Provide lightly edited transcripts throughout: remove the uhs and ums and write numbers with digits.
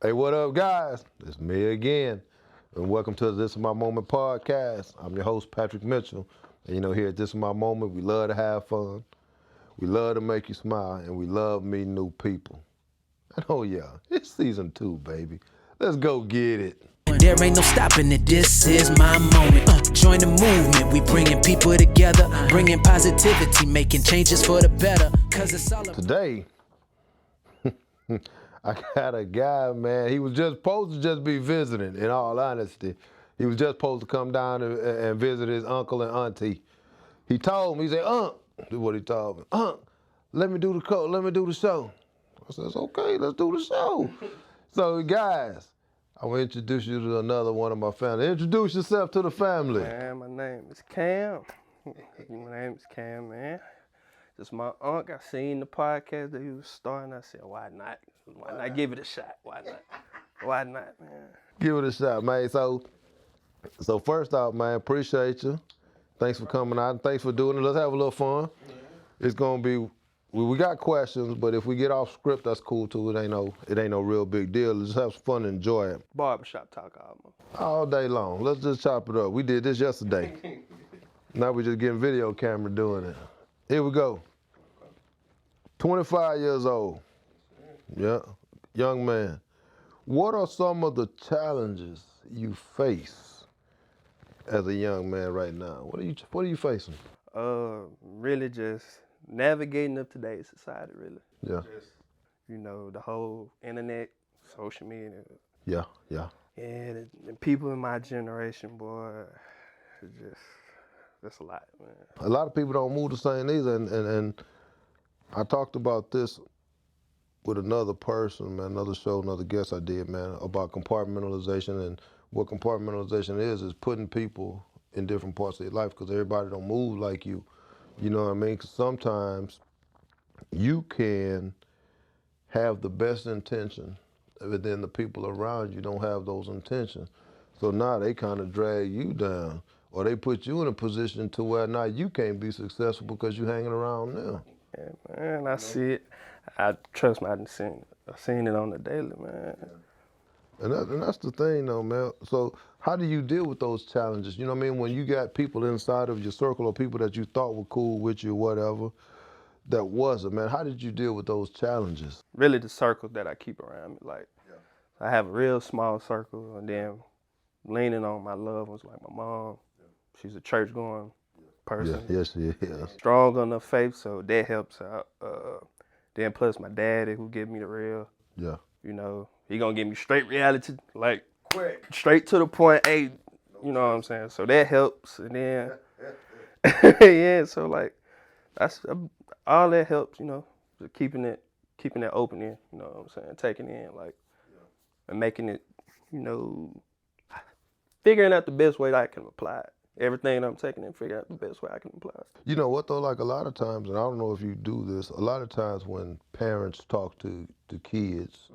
Hey, what up, guys? It's me again, and welcome to This Is My Moment podcast. I'm your host, Patrick Mitchell, and here at This Is My Moment, we love to have fun, we love to make you smile, and we love meeting new people. And oh yeah, it's season 2, baby. Let's go get it. There ain't no stopping it, this is my moment. Join the movement, we bringing people together, bringing positivity, making changes for the better, cause it's all Today, I got a guy, man. He was just supposed to just be visiting, in all honesty. He was just supposed to come down and visit his uncle and auntie. He told me, he said, this is what he told me. Let me do the show. I said, okay, let's do the show. So guys, I'm gonna introduce you to another one of my family. Introduce yourself to the family. Man, my name is Cam. Man. Just my uncle. I seen the podcast that he was starting. I said, why not? Why not give it a shot? Why not, man? Give it a shot, man. So first off, man, appreciate you. Thanks for coming out and thanks for doing it. Let's have a little fun. It's gonna be, we got questions, but if we get off script, that's cool too. It ain't no real big deal. Let's have some fun and enjoy it. Barbershop talk All day long. Let's just chop it up. We did this yesterday. Now we're just getting video camera doing it. Here we go. 25 years old. Yeah, young man. What are some of the challenges you face as a young man right now? What are you facing? Really just navigating up today's society, really. Yeah. Just, the whole internet, social media. Yeah. Yeah, the people in my generation, boy, that's a lot, man. A lot of people don't move the same either, and I talked about this with another person, man, another show, another guest I did, man, about compartmentalization. And what compartmentalization is putting people in different parts of your life because everybody don't move like you. You know what I mean? 'Cause sometimes you can have the best intention, but then the people around you don't have those intentions. So now they kind of drag you down, or they put you in a position to where now you can't be successful because you're hanging around them. Yeah, man, I see it. Trust me, I've seen it on the daily, man. And that's the thing, though, man. So how do you deal with those challenges? You know what I mean? When you got people inside of your circle or people that you thought were cool with you, whatever, that wasn't, man. How did you deal with those challenges? Really, the circle that I keep around me, I have a real small circle, and then leaning on my loved ones, like my mom. She's a church-going person. Yeah, yes, she is. Strong on the faith, so that helps out. Then plus my daddy, who give me the real. Yeah. He gonna give me straight reality, like quick, straight to the point. Hey, you know what I'm saying? So that helps, and then yeah, so that's all that helps. Just keeping it open in. You know what I'm saying? Taking it in, and making it, figuring out the best way that I can apply it. Everything I'm taking and figure out the best way I can apply it. You know what though? Like a lot of times, and I don't know if you do this. A lot of times when parents talk to kids.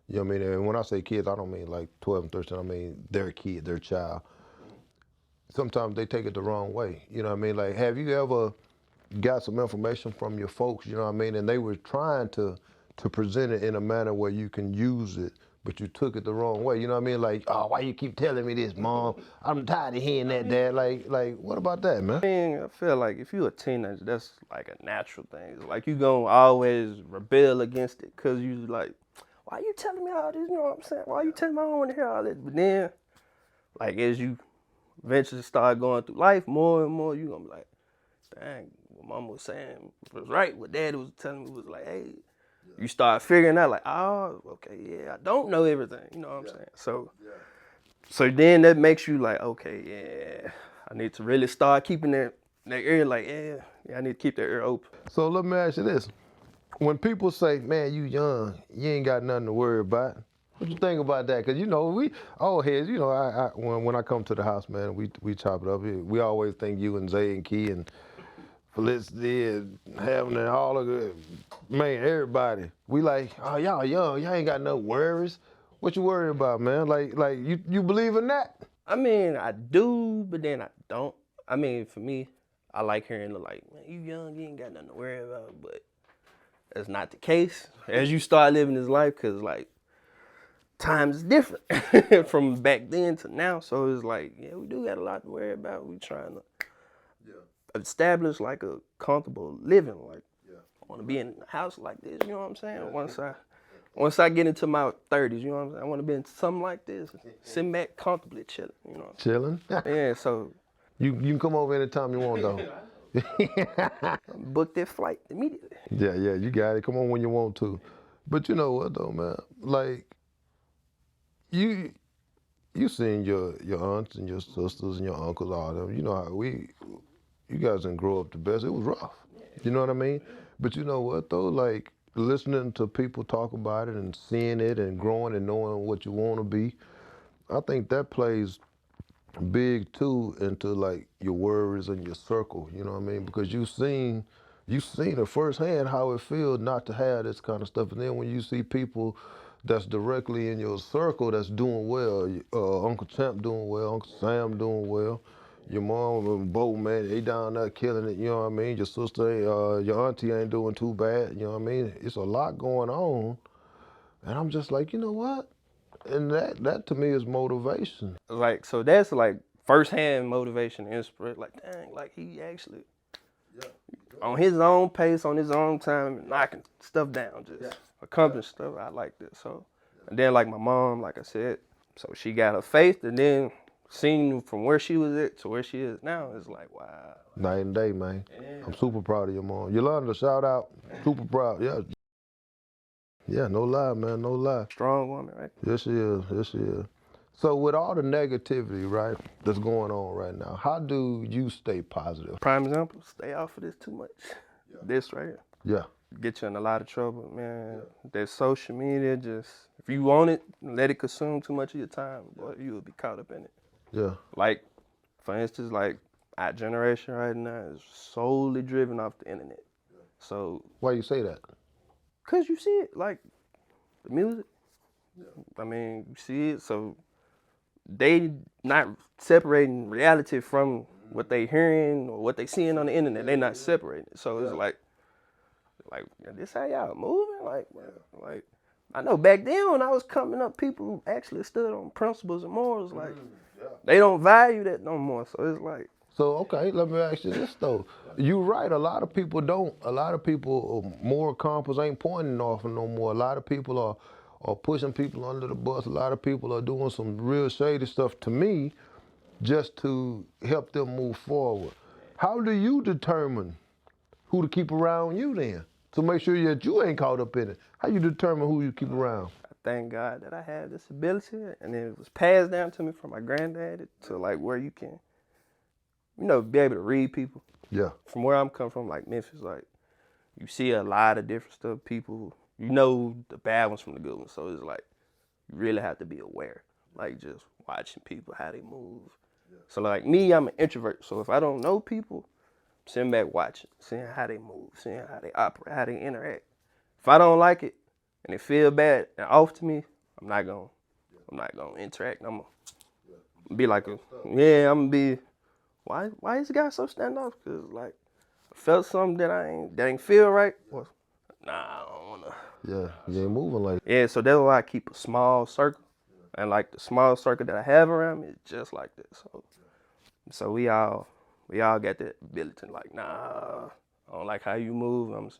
You know what I mean? And when I say kids, I don't mean like 12 and 13. I mean their kid, their child. Sometimes they take it the wrong way. You know what I mean? Like, have you ever got some information from your folks, you know what I mean? And they were trying to present it in a manner where you can use it, but you took it the wrong way. You know what I mean? Like, oh, why you keep telling me this, Mom? I'm tired of hearing that, Dad. Like, what about that, man? I feel like if you're a teenager, that's like a natural thing. It's like you gonna always rebel against it because you like, why you telling me all this? You know what I'm saying? Why you telling me I don't want to hear all this? But then, like, as you eventually start going through life more and more, you gonna be like, dang, what Mama was saying was right. What Daddy was telling me was like, hey, you start figuring out like, oh, okay, yeah, I don't know everything. You know what I'm saying? So then that makes you like, okay, yeah, I need to really start keeping that ear like, yeah, I need to keep that ear open. So let me ask you this. When people say, man, you young, you ain't got nothing to worry about, what you think about that? Because, we old heads, when I come to the house, man, we chop it up. We always think you and Zay and Key and Felicity and having and all of it, man, everybody. We like, oh, y'all young, y'all ain't got no worries. What you worry about, man? Like you believe in that? I mean, I do, but then I don't. I mean, for me, I like hearing like, man, you young, you ain't got nothing to worry about, but that's not the case as you start living this life, because like times different from back then to now. So it's like, yeah, we do got a lot to worry about. We trying to establish like a comfortable living. Like, I want to be in a house like this. You know what I'm saying? Once I get into my 30s, you know what I'm saying? I want to be in something like this, sitting back comfortably chilling. You know. Chilling. Yeah. So You can come over anytime you want though. book that flight immediately. Yeah, you got it. Come on when you want to. But you know what though, man? Like you seen your aunts and your sisters and your uncles, all them. You know how you guys didn't grow up the best. It was rough. You know what I mean? But you know what though? Like listening to people talk about it and seeing it and growing and knowing what you want to be, I think that plays big too into like your worries and your circle. You know what I mean? Because you seen it firsthand how it feels not to have this kind of stuff. And then when you see people that's directly in your circle that's doing well, Uncle Champ doing well, Uncle Sam doing well, your mom and Bo, man, they down there killing it, you know what I mean? Your sister, your auntie ain't doing too bad, you know what I mean? It's a lot going on. And I'm just like, you know what? And that to me is motivation. Like, so that's like firsthand motivation, inspiration. Like, dang, like he actually on his own pace, on his own time, knocking stuff down, just accomplish stuff. I like this. So, and then like my mom, like I said, so she got her faith, and then seeing from where she was at to where she is now is like, wow. Night and day, man. Yeah. I'm super proud of your mom. Yolanda, shout out. Super proud. Yeah. Yeah, no lie, man, no lie. Strong woman, right? Yes, she is. Yes, she is. So with all the negativity, right, that's going on right now, how do you stay positive? Prime example, stay off of this too much. Yeah. This right here. Yeah. Get you in a lot of trouble, man. Yeah. That social media, just, if you want it, let it consume too much of your time, boy, you will be caught up in it. Yeah. Like, for instance, like, our generation right now is solely driven off the internet. Yeah. So. Why you say that? Because you see it, like, the music. Yeah. I mean, you see it, so they not separating reality from what they hearing or what they seeing on the internet. They not separating it. So it's like this how y'all moving? Like I know back then when I was coming up, people actually stood on principles and morals. Like they don't value that no more. So it's like. So okay, let me ask you this though. You're right. A lot of people don't. A lot of people, moral compass ain't pointing off no more. A lot of people are pushing people under the bus. A lot of people are doing some real shady stuff to me just to help them move forward. How do you determine who to keep around you then? To make sure that you ain't caught up in it. How you determine who you keep around? I thank God that I had this ability, and it was passed down to me from my granddad to like where you can, you know, be able to read people. Yeah. From where I'm coming from, like Memphis, like you see a lot of different stuff. People, you know the bad ones from the good ones. So it's like you really have to be aware. Like just watching people, how they move. Yeah. So like me, I'm an introvert. So if I don't know people, I'm sitting back watching, seeing how they move, seeing how they operate, how they interact. If I don't like it and it feel bad and off to me, I'm not gonna interact. I'm gonna be like I'm gonna be. Why is the guy so standoff? Cause like I felt something that ain't feel right. Well, nah, I don't wanna. Yeah, you ain't moving like. Yeah, so that's why I keep a small circle, and like the small circle that I have around me is just like this. So we all got that ability. Like, nah, I don't like how you move. I'm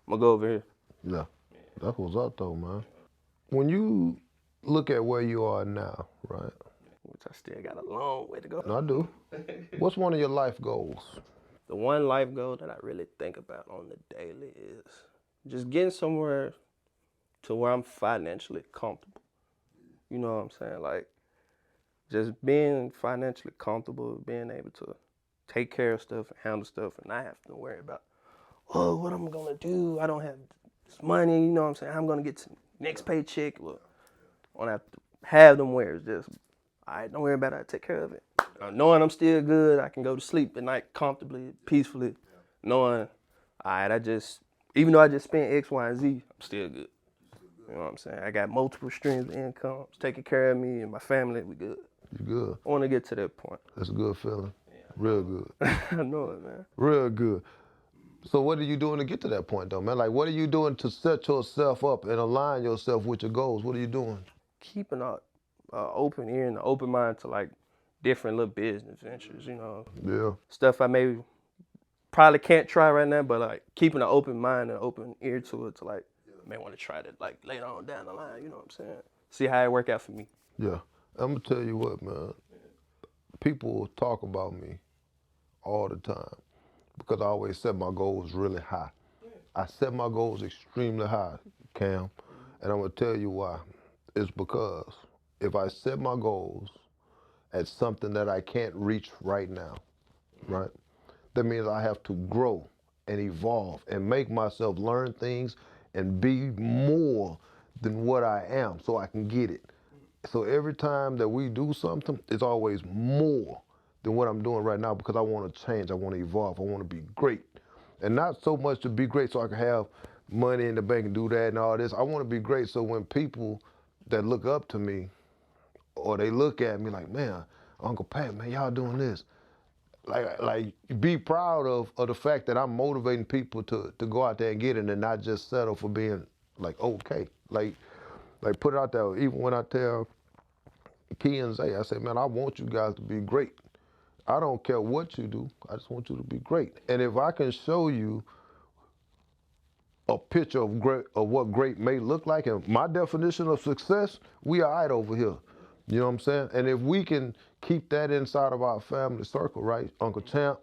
gonna go over here. Yeah, that's what's up though, man. When you look at where you are now, right? Which I still got a long way to go. No, I do. What's one of your life goals? The one life goal that I really think about on the daily is just getting somewhere to where I'm financially comfortable. You know what I'm saying? Like, just being financially comfortable, being able to take care of stuff and handle stuff and not have to worry about, oh, what I'm gonna do? I don't have this money, you know what I'm saying? I'm gonna get to next paycheck. Well, I don't have to have them where it's just, all right, don't worry about it, I take care of it. Knowing I'm still good, I can go to sleep at night comfortably, peacefully, knowing, all right, even though I just spent X, Y, and Z, I'm still good. You know what I'm saying? I got multiple streams of income, it's taking care of me and my family, we good. You good. I want to get to that point. That's a good feeling. Yeah. Real good. I know it, man. Real good. So what are you doing to get to that point, though, man? Like, what are you doing to set yourself up and align yourself with your goals? What are you doing? keeping a open ear and an open mind to like different little business ventures, you know. Yeah. Stuff I maybe probably can't try right now, but like keeping an open mind and open ear to it to like may want to try that like later on down the line, you know what I'm saying? See how it work out for me. Yeah. I'm gonna tell you what, man. People talk about me all the time because I always set my goals really high. I set my goals extremely high, Cam, and I'm gonna tell you why. It's because if I set my goals at something that I can't reach right now, right? That means I have to grow and evolve and make myself learn things and be more than what I am so I can get it. So every time that we do something, it's always more than what I'm doing right now because I want to change, I want to evolve, I want to be great. And not so much to be great so I can have money in the bank and do that and all this. I want to be great so when people that look up to me or they look at me like, man, Uncle Pat, man, y'all doing this. Like be proud of the fact that I'm motivating people to go out there and get it and not just settle for being like okay. Like put it out there. Even when I tell Key and Zay, I say, man, I want you guys to be great. I don't care what you do. I just want you to be great. And if I can show you a picture of great of what great may look like, and my definition of success, we are right over here. You know what I'm saying? And if we can keep that inside of our family circle, right? Uncle Champ,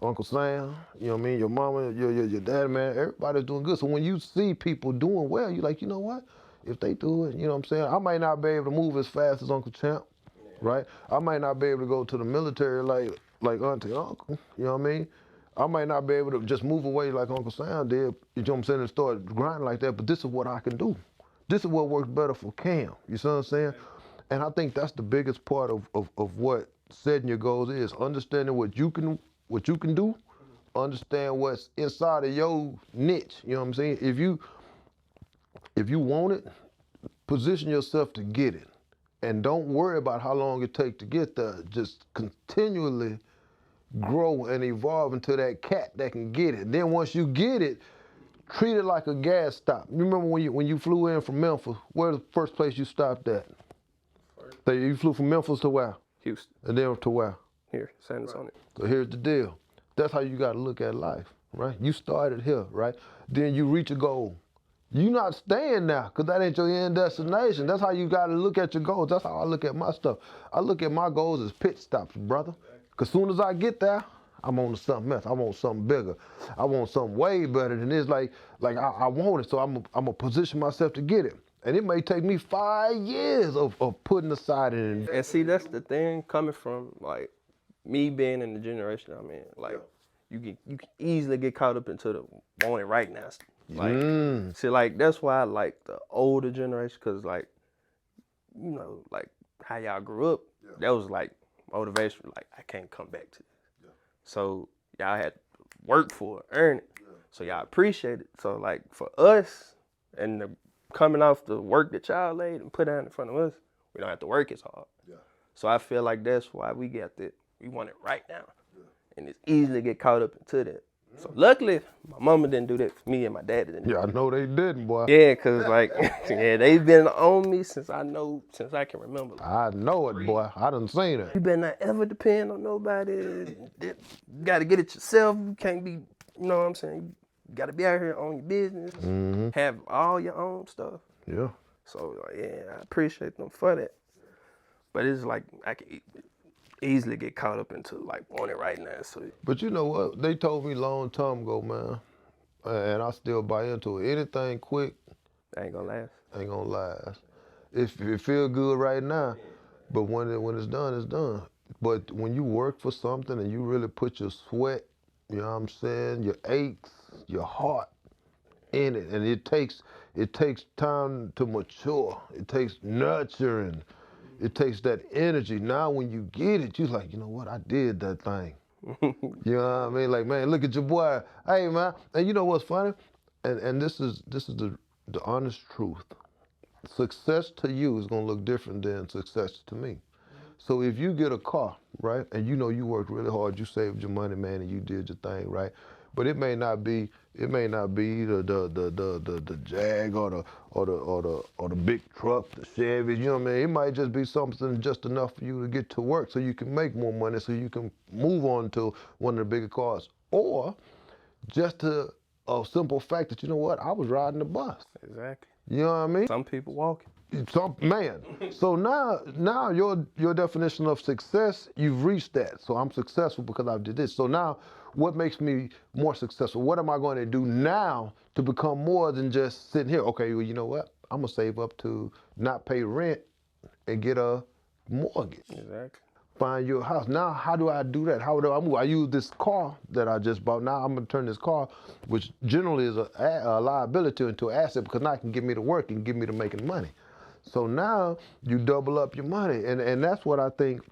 Uncle Sam, you know what I mean? Your mama, your dad, man, everybody's doing good. So when you see people doing well, you're like, you know what? If they do it, you know what I'm saying? I might not be able to move as fast as Uncle Champ, right? I might not be able to go to the military like Auntie Uncle, you know what I mean? I might not be able to just move away like Uncle Sam did, you know what I'm saying, and start grinding like that, but this is what I can do. This is what works better for Cam, you see what I'm saying? And I think that's the biggest part of what setting your goals is, understanding what you can do, understand what's inside of your niche, you know what I'm saying? If you want it, position yourself to get it. And don't worry about how long it takes to get there. Just continually grow and evolve into that cat that can get it. Then once you get it, treat it like a gas stop. You remember when you flew in from Memphis, where's the first place you stopped at? So you flew from Memphis to where? Houston. And then to where? Here, San Antonio. So here's the deal. That's how you got to look at life, right? You started here, right? Then you reach a goal. You're not staying now because that ain't your end destination. That's how you got to look at your goals. That's how I look at my stuff. I look at my goals as pit stops, brother. Because soon as I get there, I'm on to something else. I want something bigger. I want something way better than this. Like I want it, so I'm going to position myself to get it. And it may take me 5 years of putting aside And see, that's the thing coming from like me being in the generation I'm in. Like you can easily get caught up into the want it right now. Like see, like that's why I like the older generation, cause like you know like how y'all grew up. That was like motivation. Like I can't come back to this. So y'all had to work for it, earn it. So y'all appreciate it. So like for us and the coming off the work that y'all laid and put out in front of us, we don't have to work as hard. So I feel like that's why we got that. We want it right now. And it's easy to get caught up into that. So luckily, my mama didn't do that for me and my dad didn't. Yeah, I know they didn't, boy. Yeah, cause like, yeah, they've been on me since I can remember. I know it, boy. I done seen it. You better not ever depend on nobody. You gotta get it yourself. You can't be, you know what I'm saying? You gotta be out here on your business, have all your own stuff. Yeah. So yeah, I appreciate them for that. But it's like I can easily get caught up into like wanting it right now. So. But you know what? They told me long time ago, man, and I still buy into it. Anything quick Ain't gonna last. ain't gonna last. It feel good right now, but when it's done, it's done. But when you work for something and you really put your sweat, you know what I'm saying, your aches, your heart in it, and it takes time to mature. It takes nurturing. It takes that energy. Now when you get it, you're like, you know what, I did that thing. You know what I mean? Like, man, look at your boy. Hey, man. And you know what's funny? And this is the honest truth. Success to you is gonna look different than success to me. So if you get a car, right, and you know you worked really hard, you saved your money, man, and you did your thing, right? but it may not be the Jag or the big truck, the Chevy. You know what I mean? It might just be something just enough for you to get to work, so you can make more money, so you can move on to one of the bigger cars, or just to a simple fact that, you know what, I was riding the bus. Exactly. You know what I mean? Some people walking. Man. So now your definition of success, you've reached that. So I'm successful because I did this. So now, what makes me more successful? What am I going to do now to become more than just sitting here? Okay, well, you know what? I'm gonna save up to not pay rent and get a mortgage. Exactly. Find your house. Now, how do I do that? How do I move? I use this car that I just bought. Now I'm gonna turn this car, which generally is a liability, into an asset, because now it can get me to work and get me to making money. So now you double up your money, and that's what I think.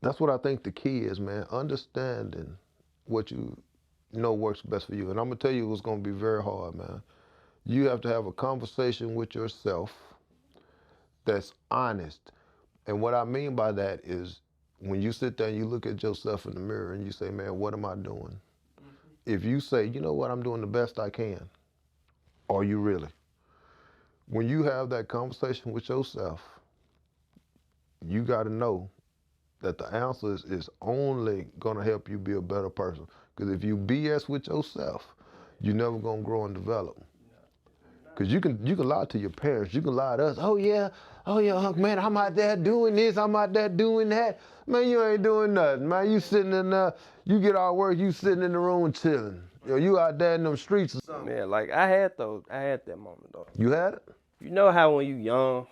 That's what I think the key is, man. Understanding what you know works best for you. And I'm gonna tell you, it's gonna be very hard, man. You have to have a conversation with yourself that's honest. And what I mean by that is, when you sit there and you look at yourself in the mirror and you say, man, what am I doing? If you say, you know what, I'm doing the best I can, are you really? When you have that conversation with yourself, you got to know that the answer is only going to help you be a better person. Because if you BS with yourself, you're never going to grow and develop. Because you can lie to your parents. You can lie to us. Oh yeah, man, I'm out there doing this. I'm out there doing that. Man, you ain't doing nothing, man. You sitting in there, you get out of work, you sitting in the room chilling. You out there in them streets or something. Yeah, like I had that moment though. You had it? You know how when you young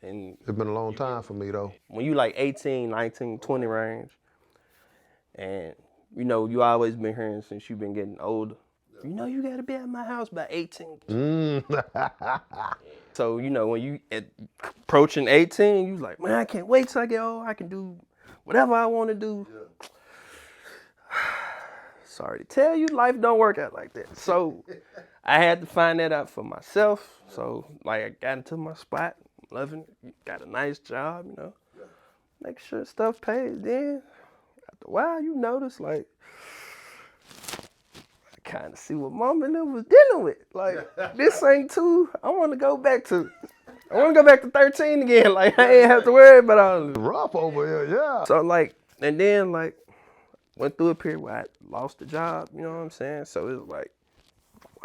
and It's been a long time for me though. when you like 18, 19, 20 range, and you know, you always been hearing since you've been getting older, you know, you gotta be at my house by 18. So, you know, when you approaching 18, you like, man, I can't wait till I get old. I can do whatever I want to do. Yeah. Sorry to tell you, life don't work out like that. So I had to find that out for myself. So, like, I got into my spot, loving it, got a nice job, you know, make sure stuff pays. Then, after a while, you notice, like, I kind of see what mom and them was dealing with. Like, this ain't too, I want to go back to 13 again. Like, I ain't have to worry about all this. Rough over here, yeah. So, like, and then, like, went through a period where I lost the job, you know what I'm saying? So it was like,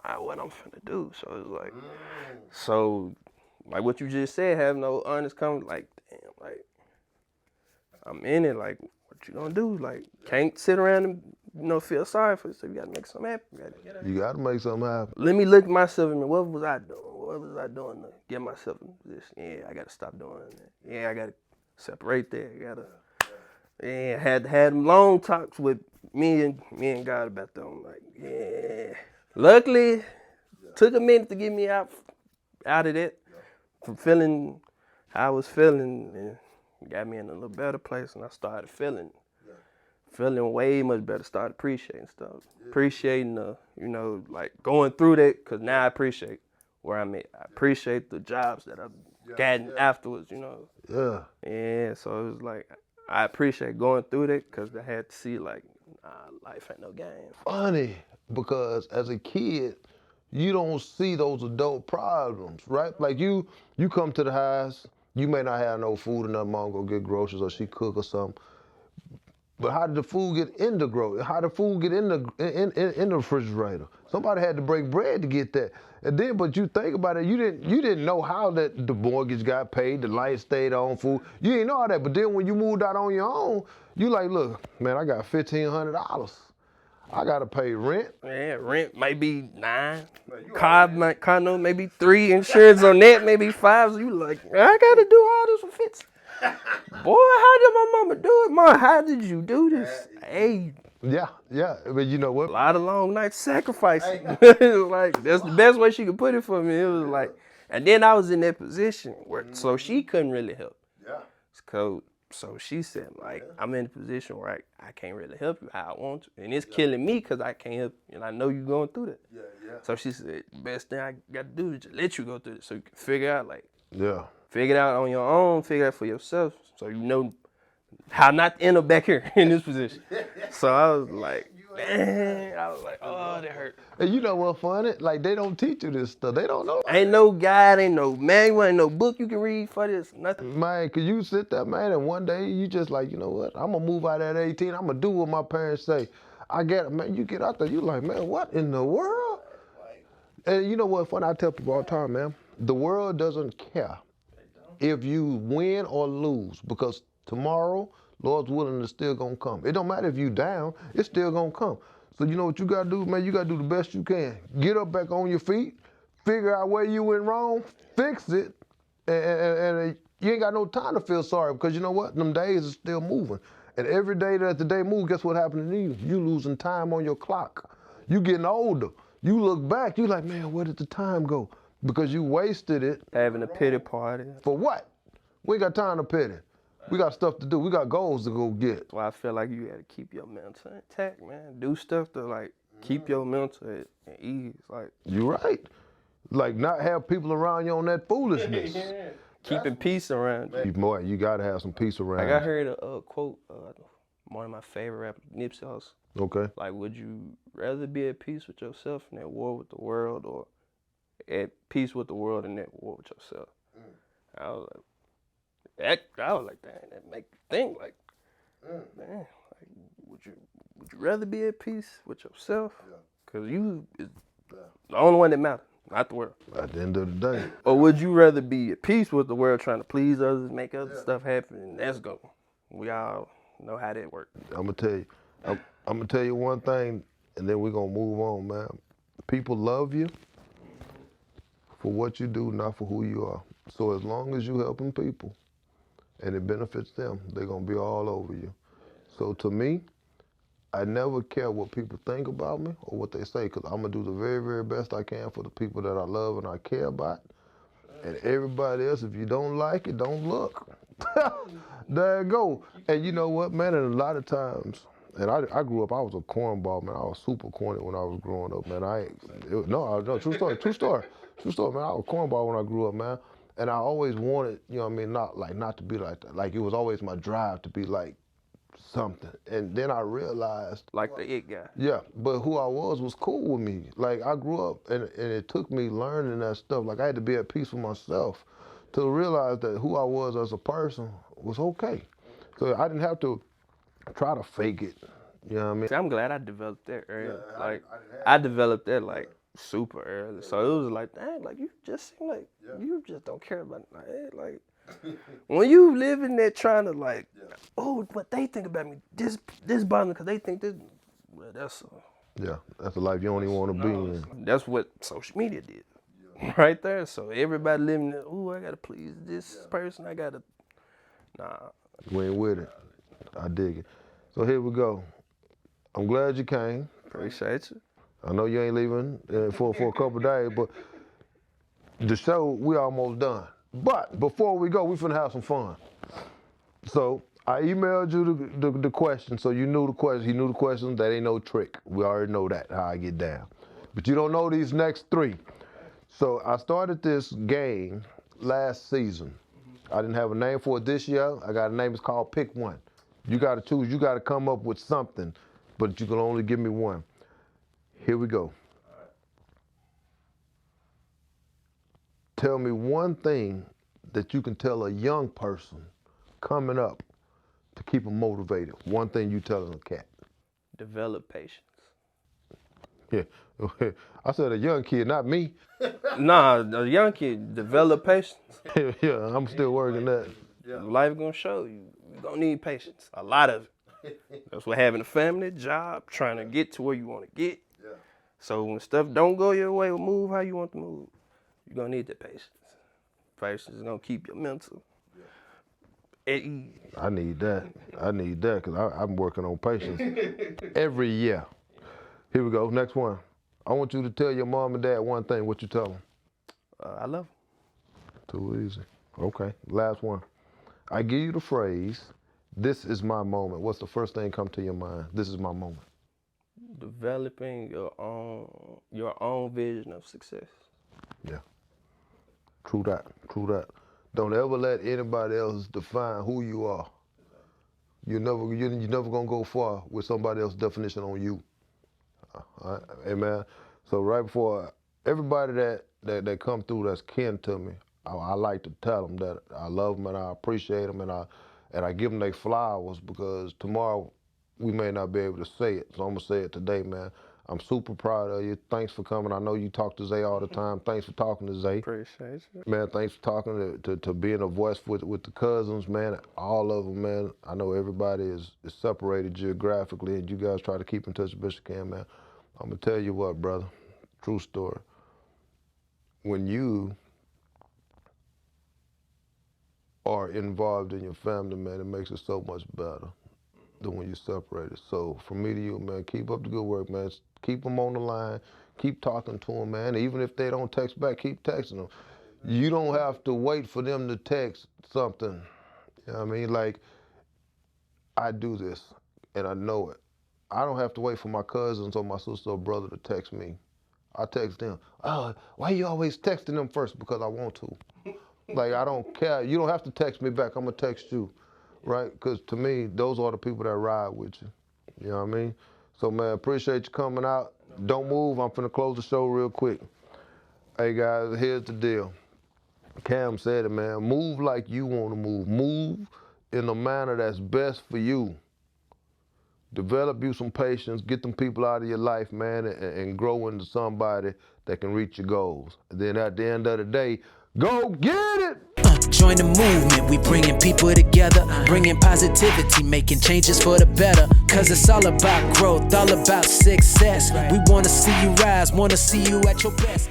wow, what I'm finna do? So it was like, so, like what you just said, have no honest conversation, like, damn, like, I'm in it, like, what you gonna do? Like, can't sit around and, you know, feel sorry for yourself. You gotta make something happen. You gotta make something happen. Let me look at myself and what was I doing? What was I doing to get myself in a position? Yeah, I gotta stop doing that. Yeah, I gotta separate that. I gotta, yeah, had them long talks with me and God about them. Like, yeah. Luckily, took a minute to get me out of that, from feeling how I was feeling, and got me in a little better place, and I started feeling way much better. Started appreciating stuff, appreciating the, you know, like going through that, because now I appreciate where I'm at. I appreciate the jobs that I've gotten afterwards, you know. Yeah. Yeah, so it was like, I appreciate going through that, because I had to see, like, life ain't no game. Funny, because as a kid, you don't see those adult problems, right? Like you come to the house, you may not have no food, and mom go get groceries, or she cook or something. But how did the food get in the grocery? How did the food get in the refrigerator? Somebody had to break bread to get that. And then, but you think about it, you didn't know how that the mortgage got paid, the lights stayed on, food. You didn't know all that. But then when you moved out on your own, you like, look, man, I got $1,500. I gotta pay rent. Yeah, rent might be $9. Car note maybe $3. Insurance on that maybe $5. So you like, I gotta do all this for $50. Boy, how did my mama do it? Mom, how did you do this? Hey. Yeah, but you know what? A lot of long nights sacrificing. Like, that's the best way she could put it for me. It was like, and then I was in that position where, so she couldn't really help. Yeah. So she said, like, I'm in a position where I can't really help you how I want to. And it's killing me because I can't help you. And I know you're going through that. Yeah. So she said, the best thing I got to do is just let you go through it so you can figure out, like, figure it out on your own, figure it out for yourself, so you know how not to end up back here in this position. So I was like, Man, I was like, oh, that hurt. And you know what funny? Like, they don't teach you this stuff. They don't know. Ain't no guide, ain't no manual, ain't no book you can read for this, nothing. Man, cause you sit there, man, and one day you just like, you know what? I'm gonna move out at 18. I'm gonna do what my parents say. I get it, man. You get out there, you like, man, what in the world? And you know what funny? I tell people all the time, man. The world doesn't care if you win or lose, because tomorrow, Lord's willing, is still gonna come. It don't matter if you down, it's still gonna come. So you know what you gotta do, man? You gotta do the best you can. Get up back on your feet, figure out where you went wrong, fix it, and you ain't got no time to feel sorry, because you know what? Them days are still moving. And every day that the day moves, guess what happened to you? You losing time on your clock. You getting older. You look back, you like, man, where did the time go? Because you wasted it. Having a pity party. For what? We ain't got time to pity. We got stuff to do. We got goals to go get. That's why I feel like you gotta keep your mental intact, man. Do stuff to like keep your mental at ease. Like, You right. Like, not have people around you on that foolishness. keeping peace around you. Boy, you gotta have some peace around. Like I heard a quote, one of my favorite rappers, Nipsey Hussle. Okay. Like, would you rather be at peace with yourself and at war with the world, or at peace with the world and at war with yourself? I was like, dang, that make you think. Like, man, like, would you rather be at peace with yourself? Cause you is the only one that matters, not the world. At the end of the day. Or would you rather be at peace with the world, trying to please others, make other stuff happen, and let's go? We all know how that works. I'm gonna tell you one thing, and then we're gonna move on, man. People love you for what you do, not for who you are. So as long as you helping people and it benefits them, they're gonna be all over you. So to me, I never care what people think about me or what they say, because I'm gonna do the very, very best I can for the people that I love and I care about. And everybody else, if you don't like it, don't look. There you go. And you know what, man, and a lot of times, and I grew up, I was a cornball, man. I was super corny when I was growing up, man. No, true story, true story, man. I was a cornball when I grew up, man. And I always wanted, you know what I mean, not to be like that. Like, it was always my drive to be like something. And then I realized, Like the it guy. yeah, but who I was cool with me. Like, I grew up, and it took me learning that stuff. Like, I had to be at peace with myself to realize that who I was as a person was okay. So I didn't have to try to fake it. You know what I mean? See, I'm glad I developed that early. I developed that like super early. So it was like, dang, like you just seem like you just don't care about it. Like when you living there trying to like, oh, what they think about me, this bothers me because they think this. Well, that's That's a life you don't even want to be in. that's what social media did, right there. So everybody living there. Oh, I gotta please this person. I gotta. Nah. We ain't with it. I dig it. So here we go. I'm glad you came. Appreciate you. I know you ain't leaving for a couple of days, but the show, we almost done. But before we go, we finna have some fun. So I emailed you the question, so you knew the question. He knew the question. That ain't no trick. We already know that, how I get down. But you don't know these next three. So I started this game last season. I didn't have a name for it this year. I got a name. It's called Pick One. You got to choose. You got to come up with something, but you can only give me one. Here we go. Tell me one thing that you can tell a young person coming up to keep them motivated. One thing you telling a cat. Develop patience. Yeah. I said a young kid, not me. Nah, the young kid, develop patience. Yeah, I'm still working that. Life gonna show you. You gonna need patience. A lot of it. That's what having a family, job, trying to get to where you want to get. So when stuff don't go your way or move how you want to move, you're gonna need that patience. Patience is gonna keep your mental at ease. I need that. Because I'm working on patience every year. Here we go. Next one. I want you to tell your mom and dad one thing. What you tell them? I love Too easy. Okay. Last one. I give you the phrase, this is my moment. What's the first thing come to your mind? This is my moment. developing your own vision of success. Yeah. True that. Don't ever let anybody else define who you are. You're never gonna go far with somebody else's definition on you. Hey man, so right before everybody that come through that's kin to me, I like to tell them that I love them and I appreciate them, and I give them their flowers, because tomorrow we may not be able to say it. So I'm gonna say it today, man. I'm super proud of you. Thanks for coming. I know you talk to Zay all the time. Thanks for talking to Zay. Appreciate you. Man, thanks for talking to being a voice with the cousins, man. All of them, man. I know everybody is separated geographically, and you guys try to keep in touch the best you can, man. I'm gonna tell you what, brother. True story. When you are involved in your family, man, it makes it so much better than when you're separated. So from me to you, man, keep up the good work, man. Keep them on the line. Keep talking to them, man. Even if they don't text back, keep texting them. You don't have to wait for them to text something. You know what I mean? Like, I do this, and I know it. I don't have to wait for my cousins or my sister or brother to text me. I text them. Oh, why you always texting them first? Because I want to. Like, I don't care. You don't have to text me back. I'm going to text you, right? Because to me, those are the people that ride with you. You know what I mean? So, man, appreciate you coming out. Don't move. I'm finna close the show real quick. Hey, guys, here's the deal. Cam said it, man. Move like you want to move. Move in a manner that's best for you. Develop you some patience. Get them people out of your life, man, and grow into somebody that can reach your goals. And then at the end of the day, go get it! Join the movement, we bringing people together, bringing positivity, making changes for the better. Cause it's all about growth, all about success. We wanna see you rise, wanna see you at your best.